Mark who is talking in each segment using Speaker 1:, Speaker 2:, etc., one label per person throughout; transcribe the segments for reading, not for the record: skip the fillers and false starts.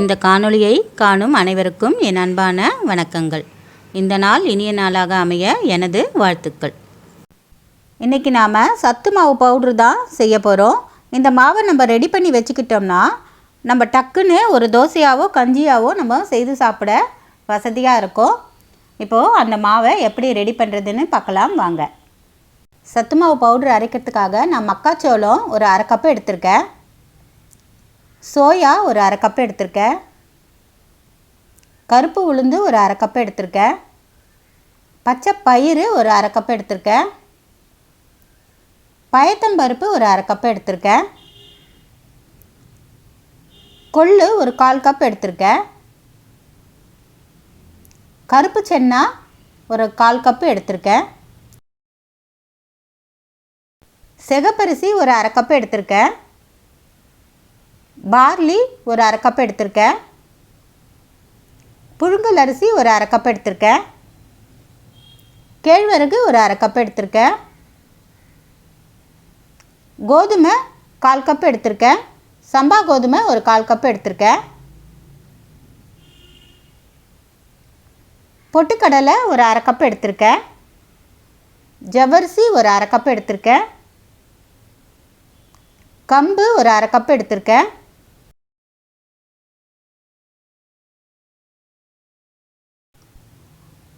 Speaker 1: இந்த காணொளியை காணும் அனைவருக்கும் என் அன்பான வணக்கங்கள். இந்த நாள் இனிய நாளாக அமைய எனது வாழ்த்துக்கள். இன்றைக்கி நாம் சத்து மாவு பவுட்ரு தான் செய்ய போகிறோம். இந்த மாவை நம்ம ரெடி பண்ணி வச்சுக்கிட்டோம்னா நம்ம டக்குன்னு ஒரு தோசையாவோ கஞ்சியாவோ நம்ம செய்து சாப்பிட வசதியாக இருக்கும். இப்போது அந்த மாவை எப்படி ரெடி பண்ணுறதுன்னு பார்க்கலாம் வாங்க. சத்து மாவு பவுட்ரு அரைக்கிறதுக்காக நான் மக்காச்சோளம் ஒரு அரை கப்பு எடுத்திருக்கேன், சோயா ஒரு அரை கப்பு எடுத்திருக்கேன், கருப்பு உளுந்து ஒரு அரை கப்பு எடுத்திருக்கேன், பச்சை பயிறு ஒரு அரை கப்பு எடுத்திருக்கேன், பயத்தம்பருப்பு ஒரு அரை கப்பு எடுத்திருக்கேன், கொள்ளு ஒரு 1/4 கப் எடுத்திருக்கேன், கருப்பு சென்னா ஒரு 1/4 கப்பு எடுத்திருக்கேன், சிகப்பரிசி ஒரு அரை கப்பு எடுத்திருக்கேன், பார்லி ஒரு அரை கப் எடுத்திருக்கேன், புழுங்கல் அரிசி ஒரு அரை கப் எடுத்திருக்கேன், கேழ்வரகு ஒரு அரை கப் எடுத்திருக்கேன், கோதுமை 1/4 கப் எடுத்திருக்கேன், சம்பா கோதுமை ஒரு 1/4 கப் எடுத்திருக்கேன், பொட்டுக்கடலை ஒரு அரை கப் எடுத்திருக்கேன், ஜவ்வரிசி ஒரு அரை கப் எடுத்திருக்கேன், கம்பு ஒரு அரை கப் எடுத்திருக்கேன்,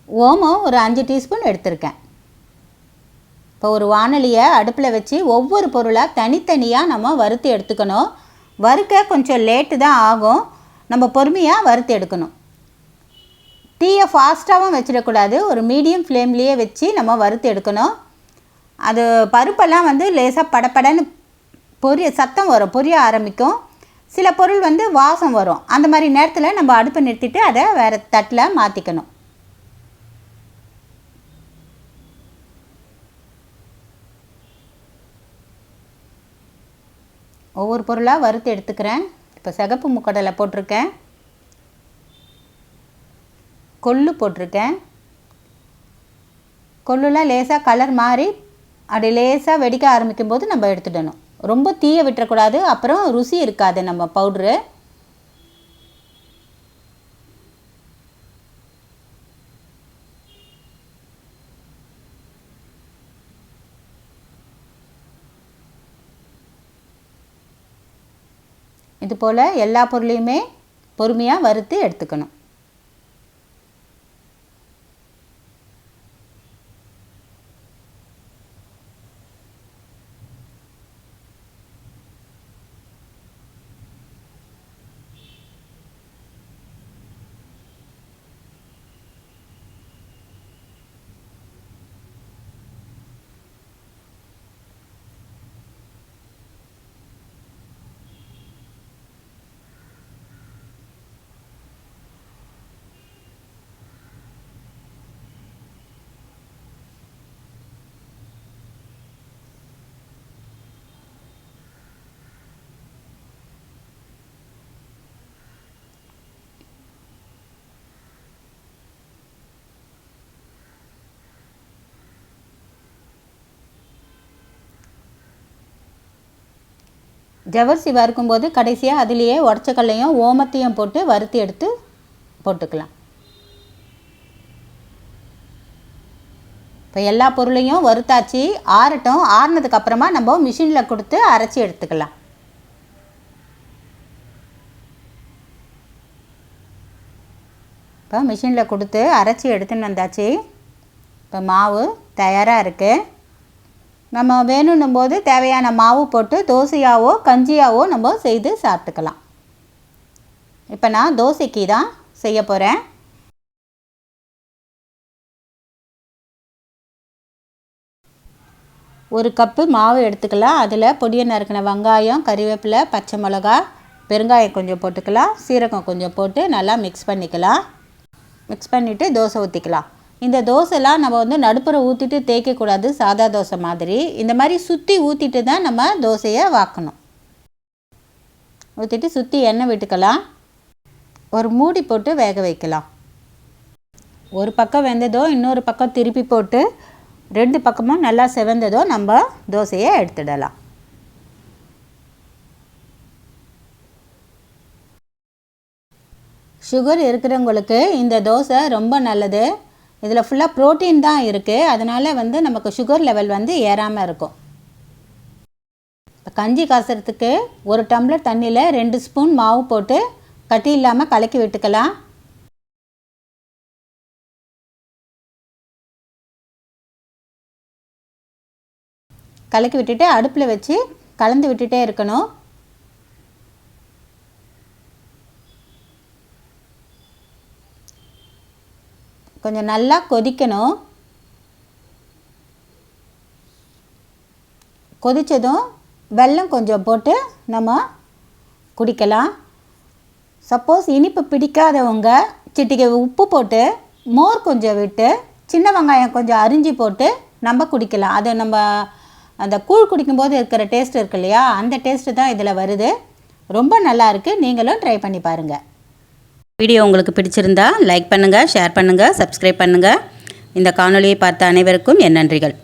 Speaker 1: ஓமம் ஒரு 5 டீஸ்பூன் எடுத்திருக்கேன். இப்போ ஒரு வாணலியை அடுப்பில் வச்சு ஒவ்வொரு பொருளாக தனித்தனியாக நம்ம வறுத்து எடுத்துக்கணும். வறுக்க கொஞ்சம் லேட்டு தான் ஆகும், நம்ம பொறுமையாக வறுத்து எடுக்கணும். தீயை ஃபாஸ்ட்டாகவும் வச்சிடக்கூடாது, ஒரு மீடியம் ஃப்ளேம்லேயே வச்சு நம்ம வறுத்து எடுக்கணும். அது பருப்பெல்லாம் லேசாக படப்படன்னு சத்தம் வரும், பொரிய ஆரம்பிக்கும். சில பொருள் வாசம் வரும். அந்த மாதிரி நேரத்தில் நம்ம அடுப்பை நிறுத்திட்டு அதை வேறு தட்டில் மாற்றிக்கணும். ஒவ்வொரு பொருளாக வறுத்து எடுத்துக்கிறேன். இப்போ சிகப்பு முக்கடலை போட்டிருக்கேன், கொள்ளு போட்டிருக்கேன். கொள்ளுலாம் லேசாக கலர் மாறி அப்படி லேசாக வெடிக்க ஆரம்பிக்கும் போது நம்ம எடுத்துடணும். ரொம்ப தீய விட்டுறக்கூடாது, அப்புறம் ருசி இருக்காது நம்ம பவுட்ரு. இது போல் எல்லா பொருளையுமே பொறுமையாக வறுத்து எடுத்துக்கணும். ஜவ்வரிசி வறுக்கும்போது கடைசியாக அதுலேயே உடச்சக்கல்லையும் ஓமத்தையும் போட்டு வறுத்து எடுத்து போட்டுக்கலாம். இப்போ எல்லா பொருளையும் வறுத்தாச்சு, ஆறட்டும். ஆறுனதுக்கு அப்புறமா நம்ம மிஷினில் கொடுத்து அரைச்சி எடுத்துக்கலாம். இப்போ மிஷினில் கொடுத்து அரைச்சி எடுத்துன்னு வந்தாச்சு. இப்போ மாவு தயாராக இருக்குது. நம்ம வேணுன்னும் போது தேவையான மாவு போட்டு தோசையாவோ கஞ்சியாவோ நம்ம செய்து சாப்பிட்டுக்கலாம். இப்போ நான் தோசைக்கு தான் செய்ய போகிறேன். ஒரு கப்பு மாவு எடுத்துக்கலாம். அதில் பொடியை நறுக்கின வெங்காயம், கறிவேப்பிலை, பச்சை மிளகா, பெருங்காயம் கொஞ்சம் போட்டுக்கலாம், சீரகம் கொஞ்சம் போட்டு நல்லா மிக்ஸ் பண்ணிக்கலாம். மிக்ஸ் பண்ணிவிட்டு தோசை ஊற்றிக்கலாம். இந்த தோசைலாம் நம்ம நடுப்புற ஊற்றிட்டு தேய்க்கக்கூடாது, சாதா தோசை மாதிரி. இந்த மாதிரி சுற்றி ஊற்றிட்டு தான் நம்ம தோசையை வாக்கணும். ஊற்றிட்டு சுற்றி எண்ணெய் விட்டுக்கலாம். ஒரு மூடி போட்டு வேக வைக்கலாம். ஒரு பக்கம் வெந்ததோ இன்னொரு பக்கம் திருப்பி போட்டு 2 பக்கமும் நல்லா செவந்ததோ நம்ம தோசையை எடுத்துடலாம். சுகர் இருக்கிறவங்களுக்கு இந்த தோசை ரொம்ப நல்லது. இதில் ஃபுல்லாக ப்ரோட்டீன் தான் இருக்குது. அதனால் நமக்கு சுகர் லெவல் ஏறாமல் இருக்கும். கஞ்சி காய்ச்சறதுக்கு 1 டம்ளர் தண்ணியில் 2 ஸ்பூன் மாவு போட்டு கட்டி இல்லாமல் கலக்கி விட்டுக்கலாம். கலக்கி விட்டுட்டு அடுப்பில் வச்சு கலந்து விட்டுட்டே இருக்கணும். கொஞ்சம் நல்லா கொதிக்கணும். கொதித்ததும் வெல்லம் கொஞ்சம் போட்டு நம்ம குடிக்கலாம். சப்போஸ் இனிப்பு பிடிக்காதவங்க சிட்டிகை உப்பு போட்டு மோர் கொஞ்சம் விட்டு சின்ன வெங்காயம் கொஞ்சம் அரிஞ்சு போட்டு நம்ம குடிக்கலாம். அது நம்ம அந்த கூழ் குடிக்கும்போது இருக்கிற டேஸ்ட் இருக்கு இல்லையா, அந்த டேஸ்ட்டு தான் இதில் வருது. ரொம்ப நல்லா இருக்குது. நீங்களும் ட்ரை பண்ணி பாருங்கள். வீடியோ உங்களுக்கு பிடிச்சிருந்தா லைக் பண்ணுங்கள், ஷேர் பண்ணுங்கள், சப்ஸ்கிரைப் பண்ணுங்கள். இந்த காணொளியை பார்த்த அனைவருக்கும் என் நன்றிகள்.